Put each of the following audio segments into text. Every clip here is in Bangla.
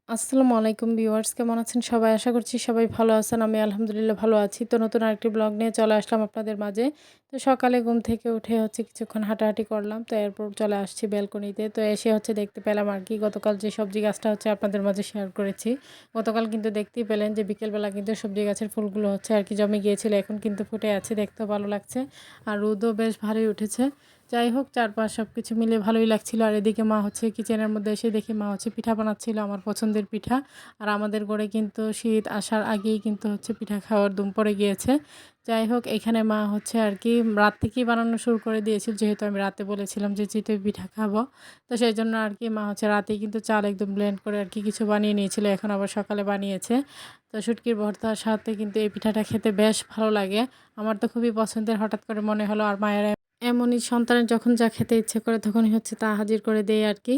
আসসালামু আলাইকুম ভিউয়ার্স, কেমন আছেন সবাই? আশা করছি সবাই ভালো আছেন। আমি আলহামদুলিল্লাহ ভালো আছি। তো নতুন আরেকটি ব্লগ নিয়ে চলে আসলাম আপনাদের মাঝে। তো সকালে ঘুম থেকে উঠে কিছুক্ষণ হাঁটাহাঁটি করলাম। তো এরপর চলে আসছি ব্যালকনিতে। তো এসে দেখতে পেলাম গতকাল যে সবজি গাছটা আপনাদের মাঝে শেয়ার করেছি। গতকাল কিন্তু দেখতেই পেলেন যে বিকেলবেলা কিন্তু সবজি গাছের ফুলগুলো জমে গিয়েছিল। এখন কিন্তু ফুটে আছে, দেখতেও ভালো লাগছে। আর রোদও বেশ ভালোই উঠেছে। যাই হোক, চারপাশ সবকিছু মিলে ভালোই লাগছিল। আর এদিকে মা কিচেনের মধ্যে এসে দেখি মা পিঠা বানাচ্ছিল, আমার পছন্দের পিঠা। আর আমাদের ঘরে কিন্তু শীত আসার আগেই কিন্তু পিঠা খাওয়ার ধুম পড়ে গিয়েছে। যাই হোক, এখানে মা রাত থেকেই বানানো শুরু করে দিয়েছিল, যেহেতু আমি রাতে বলেছিলাম যে চিতই পিঠা খাবো। তো সেই জন্য মা রাতেই কিন্তু চাল একদম ব্লেন্ড করে কিছু বানিয়ে নিয়েছিল, এখন আবার সকালে বানিয়েছে। তো শুটকির ভর্তার সাথে কিন্তু এই পিঠাটা খেতে বেশ ভালো লাগে। আমার তো খুবই পছন্দের, হঠাৎ করে মনে হলো। আর মায়ের এমনই, সন্তানের যখন যা খেতে ইচ্ছে করে তখনই তা হাজির করে দেয় আর কি।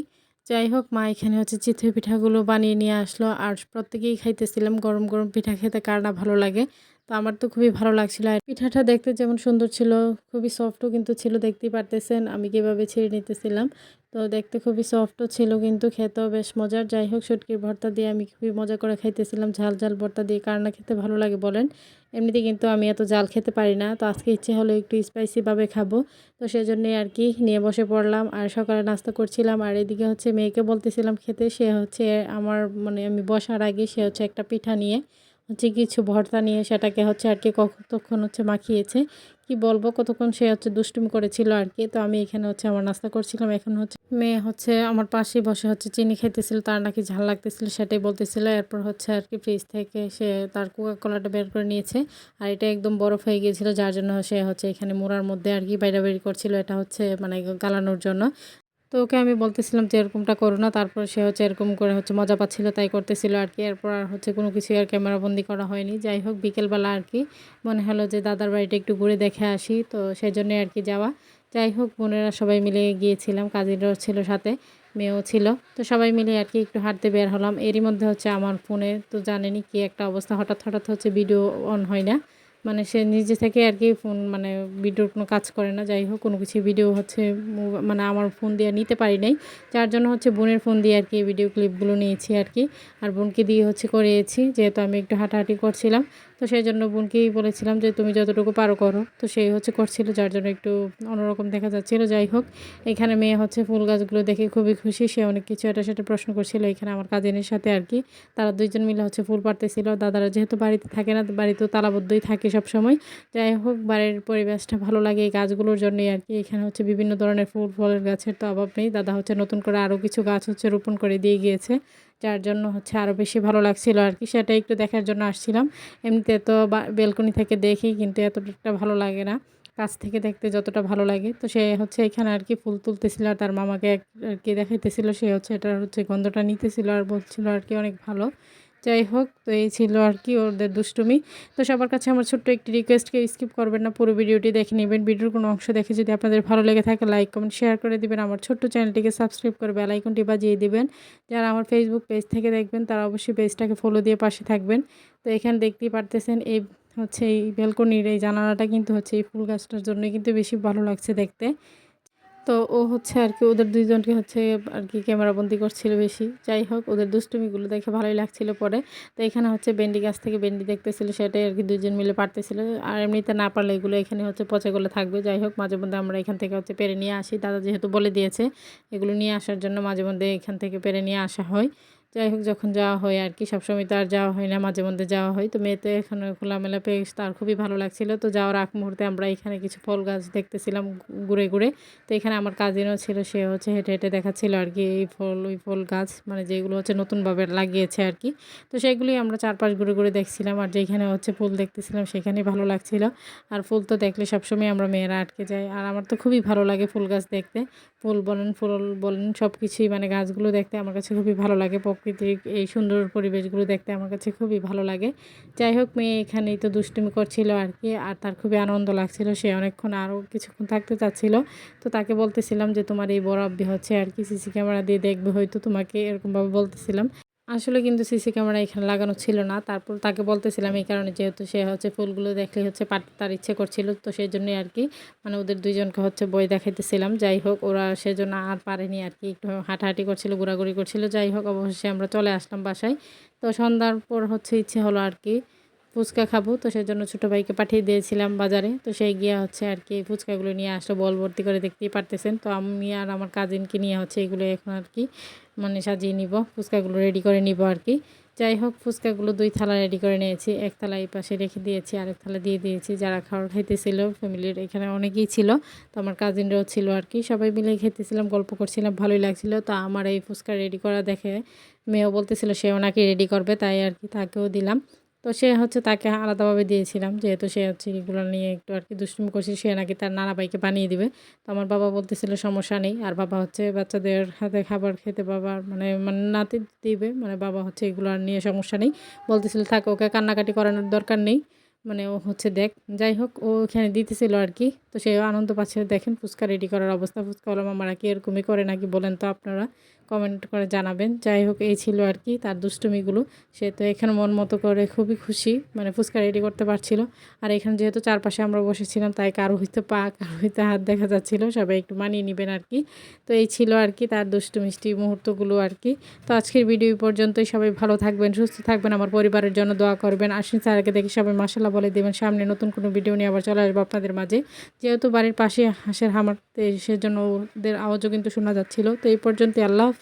যাই হোক, মা এখানে চিতই পিঠাগুলো বানিয়ে নিয়ে আসলো। আর প্রত্যেকেই খাইতেছিলাম। গরম গরম পিঠা খেতে কার না ভালো লাগে। তো আমার তো খুবই ভালো লাগছিল। আর পিঠাটা দেখতে যেমন সুন্দর ছিল, খুবই সফটও কিন্তু ছিল, দেখতেই পারতেছেন আমি কীভাবে ছিঁড়ে নিতেছিলাম। তো দেখতে খুবই সফটও ছিল, কিন্তু খেতেও বেশ মজার। যাই হোক, শুটকির ভর্তা দিয়ে আমি খুবই মজা করে খাইতেছিলাম। ঝাল ঝাল ভর্তা দিয়ে কার না খেতে ভালো লাগে বলেন? এমনিতে কিন্তু আমি এত জাল খেতে পারি না। তো আজকে ইচ্ছে হলো একটু স্পাইসিভাবে খাবো। তো সেজন্যই নিয়ে বসে পড়লাম। আর সকালে নাস্তা করছিলাম। আর এদিকে মেয়েকে বলতেছিলাম খেতে। সে আমার মানে আমি বসার আগে সে একটা পিঠা নিয়ে কিছু ভর্তা নিয়ে সেটাকে কতক্ষণ মাখিয়েছে। কি বলবো, কতক্ষণ সে দুষ্টুমি করেছিল আর কি। তো আমি এখানে আমার নাস্তা করছিলাম। এখন মেয়ে আমার পাশেই বসে চিনি খাইতেছিল, তার নাকি ঝাল লাগতেছিল, সেটাই বলতেছিল। এরপর ফ্রিজ থেকে সে তার কোকাকোলাটা বের করে নিয়েছে। আর এটা একদম বরফ হয়ে গিয়েছিল, যার জন্য সে এখানে মোড়ার মধ্যে বাইরে করছিল। এটা মানে গালানোর জন্য। তো ওকে আমি বলতেছিলাম যে এরকমটা করো না। তারপর সে এরকম করে মজা পাচ্ছিল, তাই করতেছিল আর কি। এরপর আর কোনো কিছু আর ক্যামেরাবন্দি করা হয়নি। যাই হোক, বিকেলবেলা মনে হলো যে দাদার বাড়িটা একটু ঘুরে দেখে আসি। তো সেই জন্যে যাওয়া। যাই হোক, বোনেরা সবাই মিলে গিয়েছিলাম, কাজিনরাও ছিল সাথে, মেয়েও ছিল। তো সবাই মিলে একটু হাঁটতে বের হলাম। এরই মধ্যে আমার ফোনে তো জানেনই কি একটা অবস্থা, হঠাৎ হঠাৎ ভিডিও অন হয় না। মানে সে নিজে থেকে ফোন মানে ভিডিওর কোনো কাজ করে না। যাই হোক, কোনো কিছু ভিডিও মানে আমার ফোন দিয়ে নিতে পারি নাই, যার জন্য বোনের ফোন দিয়ে ভিডিও ক্লিপগুলো নিয়েছি আর কি। আর বোনকে দিয়ে করিয়েছি, যেহেতু আমি একটু হাঁটাহাঁটি করছিলাম। তো সেই জন্য বোনকেই বলেছিলাম যে তুমি যতটুকু পারো করো। তো সেই করছিল, যার জন্য একটু অন্যরকম দেখা যাচ্ছিলো। যাই হোক, এখানে মেয়ে ফুল গাছগুলো দেখে খুবই খুশি। সে অনেক কিছু এটা সেটা প্রশ্ন করছিল এখানে আমার কাজিনের সাথে আর কি। তারা দুইজন মিলে ফুল পাড়তেছিল। দাদারা যেহেতু বাড়িতে থাকে না, বাড়িতেও তালাবদ্ধই থাকে সব সময়। যাই হোক, বাড়ির পরিবেশটা ভালো লাগে এই গাছগুলোর জন্যই আর কি। এখানে বিভিন্ন ধরনের ফুল ফলের গাছের তো অভাব নেই। দাদা নতুন করে আরও কিছু গাছ রোপণ করে দিয়ে গিয়েছে, যার জন্য আরও বেশি ভালো লাগছিল আর কি। সেটা একটু দেখার জন্য আসছিলাম। এমনিতে তো বেলকনি থেকে দেখি, কিন্তু এতটা ভালো লাগে না কাছ থেকে দেখতে যতটা ভালো লাগে। তো সে এখানে আর কি ফুল তুলতেছিল, আর তার মামাকে আর কি দেখাইতেছিল। সে এটার গন্ধটা নিতেছিল আর বলছিল আর কি অনেক ভালো। যাই হোক, তো এই ছিল আর কি ওদের দুষ্টুমি। তো সবার কাছে আমার ছোট্ট একটি রিকোয়েস্টকে স্কিপ করবেন না, পুরো ভিডিওটি দেখে নেবেন। ভিডিওর কোনো অংশ দেখে যদি আপনাদের ভালো লেগে থাকে, লাইক কমেন্ট শেয়ার করে দিবেন। আমার ছোট্ট চ্যানেলটিকে সাবস্ক্রাইব করে বেল আইকনটি বাজিয়ে দিবেন। যারা আমার ফেসবুক পেজ থেকে দেখবেন তারা অবশ্যই পেজটাকে ফলো দিয়ে পাশে থাকবেন। তো এখানে দেখতেই পারতেছেন এই এই ব্যালকনির এই জানালাটা কিন্তু এই ফুল গাছটার জন্য কিন্তু বেশি ভালো লাগছে দেখতে। তো ও আর কি ওদের দুইজনকে আর কি ক্যামেরাবন্দি করছিল বেশি। যাই হোক, ওদের দুষ্টুমিগুলো দেখে ভালোই লাগছিল পরে। তো এখানে ভেন্ডি গাছ থেকে ভেন্ডি দেখতেছিল, সেটাই আর কি দুইজন মিলে পারতেছিল। আর এমনিতে না পারলে এগুলো এখানে পচেগুলো থাকবে। যাই হোক, মাঝে মধ্যে আমরা এখান থেকে পেরে নিয়ে আসি। দাদা যেহেতু বলে দিয়েছে এগুলো নিয়ে আসার জন্য, মাঝে মধ্যে এখান থেকে পেরে নিয়ে আসা হয়। যাই হোক, যখন যাওয়া হয় আর কি, সবসময় তো আর যাওয়া হয় না, মাঝে মধ্যে যাওয়া হয়। তো মেয়েতে এখানে খোলামেলা পেয়ে তার খুবই ভালো লাগছিল। তো যাওয়ার আগ মুহূর্তে আমরা এখানে কিছু ফল গাছ দেখতেছিলাম ঘুরে ঘুরে। তো এখানে আমার কাজিনও ছিল, সে হেঁটে হেঁটে দেখাচ্ছিল আর কি এই ফল ওই ফল গাছ, মানে যেগুলো নতুনভাবে লাগিয়েছে আর কি। তো সেগুলি আমরা চারপাশ ঘুরে ঘুরে দেখছিলাম। আর যেখানে ফুল দেখতেছিলাম সেখানেই ভালো লাগছিল। আর ফুল তো দেখলে সবসময় আমরা মেয়েরা আটকে যাই। আর আমার তো খুবই ভালো লাগে ফুল গাছ দেখতে। ফুল বলেন, ফুল বলেন, সব কিছুই মানে গাছগুলো দেখতে আমার কাছে খুবই ভালো লাগে। প্রকৃতির এই সুন্দর পরিবেশগুলো দেখতে আমার কাছে খুবই ভালো লাগে। যাই হোক, মেয়ে এখানেই তো দুষ্টুমি করছিল আর কি। আর তার খুবই আনন্দ লাগছিল, সে অনেকক্ষণ আরও কিছুক্ষণ থাকতে চাচ্ছিল। তো তাকে বলতেছিলাম যে তোমার এই বড় আব্বি আর কি সিসি ক্যামেরা দিয়ে দেখবে, হয়তো তোমাকে এরকমভাবে বলতেছিলাম। আসলে কিন্তু সিসি ক্যামেরা এখানে লাগানো ছিল না। তারপর তাকে বলতেছিলাম এই কারণে, যেহেতু সে হচ্ছে ফুলগুলো দেখলেই হচ্ছে পারতে তার ইচ্ছে করছিল। তো সেজন্যই আরকি মানে ওদের ২ জনকে হচ্ছে বই দেখাইতেছিলাম। যাই হোক ওরা সেজন্য আর পারেনি আরকি। একটু হাঁটাহাঁটি করছিল, ঘোরাঘুরি করছিল। যাই হোক অবশেষে আমরা চলে আসলাম বাসায়। তো সন্ধ্যার পর হচ্ছে ইচ্ছে হলো আরকি ফুচকা খাবো। তো সেজন্য ছোট ভাইকে পাঠিয়ে দিয়েছিলাম বাজারে। তো সে গিয়ে হচ্ছে আরকি ফুচকাগুলো নিয়ে আসলো বল ভর্তি করে, দেখতেই পারতেছেন। তো আমি আর আমার কাজিনকে নিয়ে হচ্ছে এগুলো এখন আরকি মানে সাজিয়ে নিব, ফুচকাগুলো রেডি করে নিব আরকি। যাই হোক ফুচকাগুলো ২ থালা রেডি করে নিয়েছি। ১ থালা এই পাশে রেখে দিয়েছি, আরেক থালা দিয়ে দিয়েছি যারা খাইতেছিল ফ্যামিলির এখানে অনেকেই ছিল। তো আমার কাজিনরাও ছিল আরকি। সবাই মিলে খেতেছিলাম, গল্প করছিলাম, ভালোই লাগছিল। তো আমার এই ফুচকা রেডি করা দেখে মেয়েও বলতেছিল সেও নাকি রেডি করবে, তাই আরকি তাকেও দিলাম। তো সে হচ্ছে তাকে আলাদাভাবে দিয়েছিলাম, যেহেতু সে হচ্ছে এগুলো নিয়ে একটু আরকি দুষ্টুমি করছে, সে নাকি তার নানা ভাইকে বানিয়ে দিবে। তো আমার বাবা বলতেছিল সমস্যা নেই। আর বাবা হচ্ছে বাচ্চাদের হাতে খাবার খেতে বাবার মানে নাতি দিবে। মানে বাবা হচ্ছে এগুলো আর নিয়ে সমস্যা নেই। বলতেছিল থাক ওকে কান্নাকাটি করানোর দরকার নেই। মানে ও হচ্ছে দেখ, যাই হোক ও ওখানে দিতেছিল আরকি। তো সেও আনন্দ পাচ্ছিল। দেখেন ফুচকা রেডি করার অবস্থা। ফুচকাওয়ালা মামারা কি এরকমই করে নাকি বলেন তো আপনারা? কমেন্ট করে জানাবেন। যাই হোক এই ছিল আরকি তার দুষ্টুমিগুলো। সে তো এখানে মন মতো করে খুবই খুশি। মানে ফুচকা রেডি করতে পারছিল। আর এখানে যেহেতু চারপাশে আমরা বসেছিলাম তাই কারো হইতে পা, কারো হইতে হাত দেখা যাচ্ছিল। সবাই একটু মানিয়ে নিবেন আরকি। তো এই ছিল আরকি তার দুষ্টু মিষ্টি মুহূর্তগুলো আরকি। তো আজকের ভিডিও এই পর্যন্তই। সবাই ভালো থাকবেন, সুস্থ থাকবেন, আমার পরিবারের জন্য দোয়া করবেন। আশ্বিন স্যারকে দেখে সবাই মাশাআল্লাহ বলে দিবেন। সামনে নতুন কোনো ভিডিও নিয়ে আবার চলে আসবো আপনাদের মাঝে। যেহেতু বাড়ির পাশে হাঁসের খামার, সেজন্য ওদের আওয়াজও কিন্তু শোনা যাচ্ছিল। তো এই পর্যন্তই। আল্লাহ হাফেজ।